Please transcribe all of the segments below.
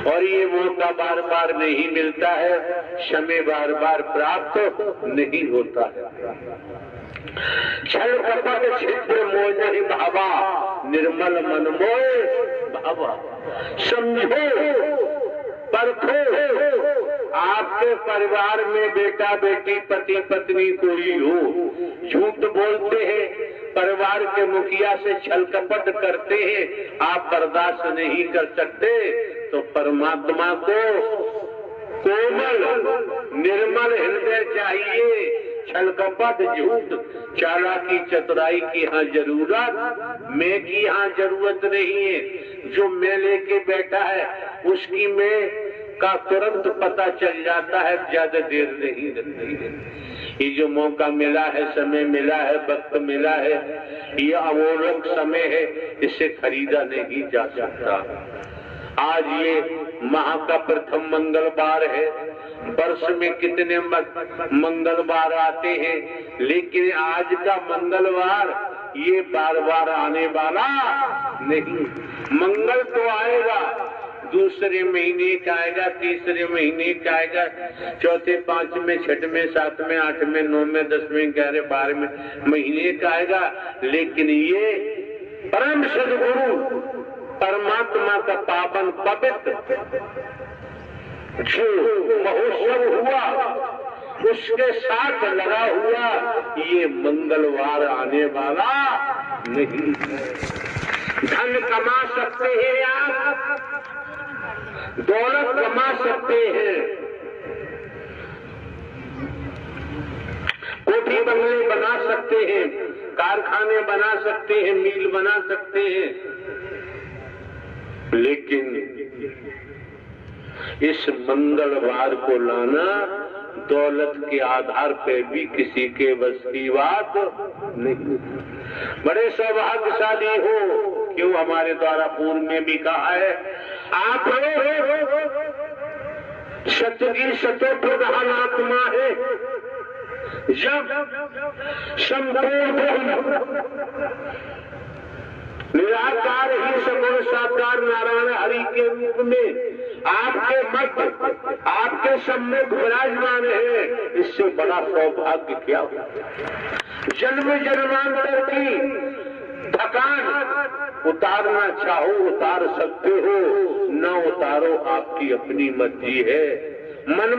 और ये मौका बार बार नहीं मिलता है, समय बार बार प्राप्त नहीं होता है। छल कपट छिद्र मोह नहीं भावा, निर्मल मन मोह भावा। समझो, परखो, आपके परिवार में बेटा बेटी पति पत्नी कोई हो, झूठ बोलते हैं, परिवार के मुखिया से छल कपट करते हैं, आप बर्दाश्त नहीं कर सकते, तो परमात्मा को कोमल निर्मल हृदय चाहिए। छल कपट झूठ चालाकी चतुराई की यहाँ जरूरत, मैं की यहाँ जरूरत नहीं है। जो मैं लेके बैठा है उसकी मैं का तुरंत पता चल जाता है, ज्यादा देर नहीं लगती है। ये जो मौका मिला है, समय मिला है, वक्त मिला है, ये अमोलक समय है, इसे खरीदा नहीं जा सकता। आज ये माह का प्रथम मंगलवार है, वर्ष में कितने मंगलवार आते हैं, लेकिन आज का मंगलवार ये बार बार आने वाला नहीं। मंगल तो आएगा, दूसरे महीने का आएगा, तीसरे महीने का आएगा, चौथे, पांचवें, छठवें, सातवें, आठवें, नौवें, 10वें, 11वें, 12वें महीने का आएगा, लेकिन ये परम सद्गुरु परमात्मा का पावन पवित्र जो महोत्सव हुआ उसके साथ लगा हुआ ये मंगलवार आने वाला नहीं है। धन कमा सकते हैं आप, दौलत कमा सकते हैं, कोठी बंगले बना सकते हैं, कारखाने बना सकते हैं, मिल बना सकते हैं, लेकिन इस मंगलवार को लाना दौलत के आधार पे भी किसी के बस की बात नहीं। बड़े सौभाग्यशाली हो, क्यों हमारे द्वारा पूर्व में भी कहा है, आप सतगी सतो प्रधान आत्मा है। जब संपूर्ण निराकार ही सगुण साकार नारायण हरि के रूप में आपके मध्य आपके सम्मुख विराजमान है, इससे बड़ा सौभाग्य क्या हो। जन्म जन्मांतर की थकान उतारना चाहो उतार सकते हो, न उतारो आपकी अपनी मर्जी है। मन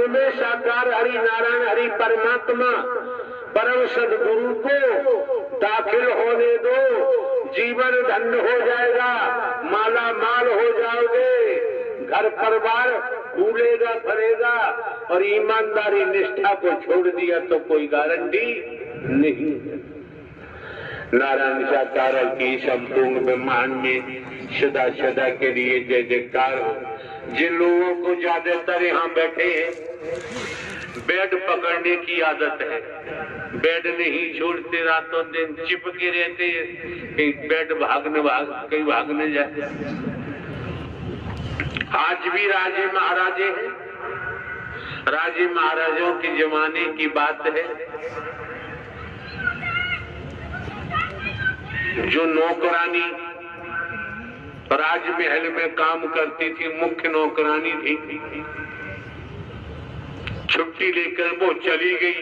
में साकार हरि नारायण हरि परमात्मा परम सद्गुरु को दाखिल होने दो, जीवन धन्य हो जाएगा, माला माल हो जाओगे, घर परिवार फूलेगा फरेगा, और ईमानदारी निष्ठा को छोड़ दिया तो कोई गारंटी नहीं। नारायण साकार की संपूर्ण ब्रह्मांड में सदा सदा के लिए जय जयकार हो। जिन लोगों को ज्यादातर यहाँ बैठे हैं बेड पकड़ने की आदत है, बेड नहीं छोड़ते, रातों दिन चिपके रहते हैं, कहीं बेड कहीं भागने जाए। आज भी राजे महाराजे हैं, राजे महाराजों के जमाने की बात है, जो नौकरानी राजमहल में काम करती थी, मुख्य नौकरानी थी, छुट्टी लेकर वो चली गई,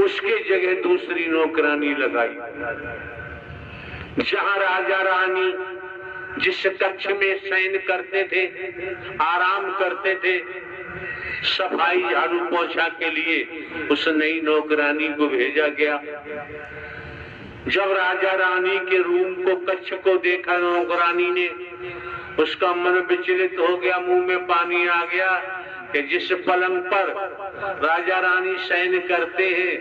उसके जगह दूसरी नौकरानी लगाई। जहां राजा रानी जिस कक्ष में शयन करते थे, आराम करते थे, सफाई झाड़ू पोछा के लिए उस नई नौकरानी को भेजा गया। जब राजा रानी के रूम को, कक्ष को देखा नौकरानी ने, उसका मन विचलित हो गया, मुंह में पानी आ गया कि जिस पलंग पर राजा रानी शयन करते हैं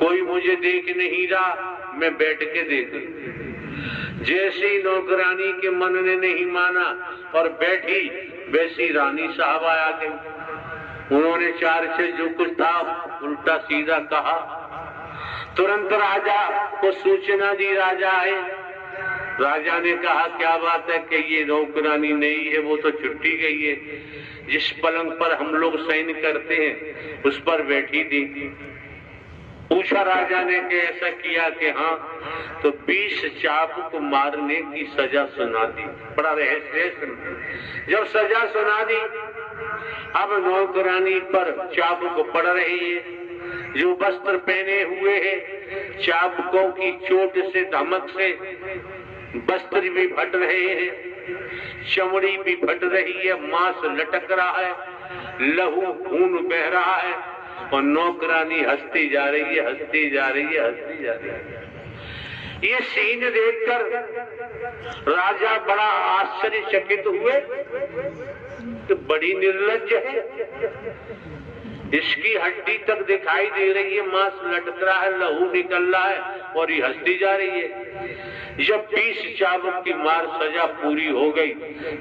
कोई मुझे देख नहीं रहा, मैं बैठ के देखूं। जैसे ही नौकरानी के मन ने नहीं माना और बैठी, वैसी रानी साहब आ गई। उन्होंने चार से जो कुछ था उल्टा सीधा कहा। तुरंत राजा को सूचना दी, राजा आए। राजा ने कहा क्या बात है कि ये नौकरानी नहीं है, वो तो छुट्टी गई है, जिस पलंग पर हम लोग शयन करते हैं उस पर बैठी थी। पूछा राजा ने कि ऐसा किया कि हाँ, तो 20 चाबुक मारने की सजा सुना दी। बड़ा रहस्य। जब सजा सुना दी, अब नौकरानी पर चाबुक पड़ रही है। जो वस्त्र पहने हुए हैं, चाबुकों की चोट से, धमक से वस्त्र भी फट रहे हैं, चमड़ी भी फट रही है, मांस लटक रहा है, लहू खून बह रहा है, और नौकरानी हंसती जा रही है, हंसती जा रही है, हंसती जा रही है। ये सीन देखकर राजा बड़ा आश्चर्यचकित हुए कि बड़ी निर्लज्ज है। इसकी हड्डी तक दिखाई दे रही है, मांस लटक रहा है, लहू निकल रहा है, और ये हंसती जा रही है। जब 20 चाबुक की मार सजा पूरी हो गई,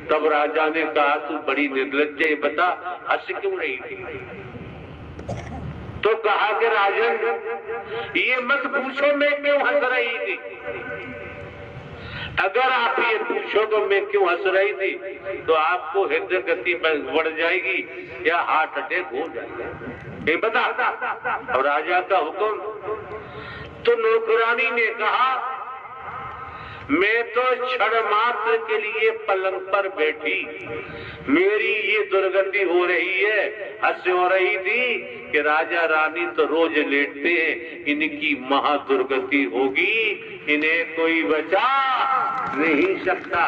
तब राजा ने कहा तू बड़ी निर्लज्ज है, बता हंस क्यों रही थी? तो कहा कि राजन, ये मत पूछो मैं क्यों हंस रही थी। अगर आप ये पूछो तो मैं क्यों हंस रही थी, तो आपको हृदय गति बढ़ जाएगी या हार्ट अटैक हो जाएगा। ये बता। अब राजा का हुक्म। तो नौकरानी ने कहा, मैं तो क्षण मात्र के लिए पलंग पर बैठी, मेरी ये दुर्गति हो रही है। हंस हो रही थी कि राजा रानी तो रोज लेटते हैं, इनकी महा दुर्गति होगी, इन्हें कोई बचा नहीं सकता।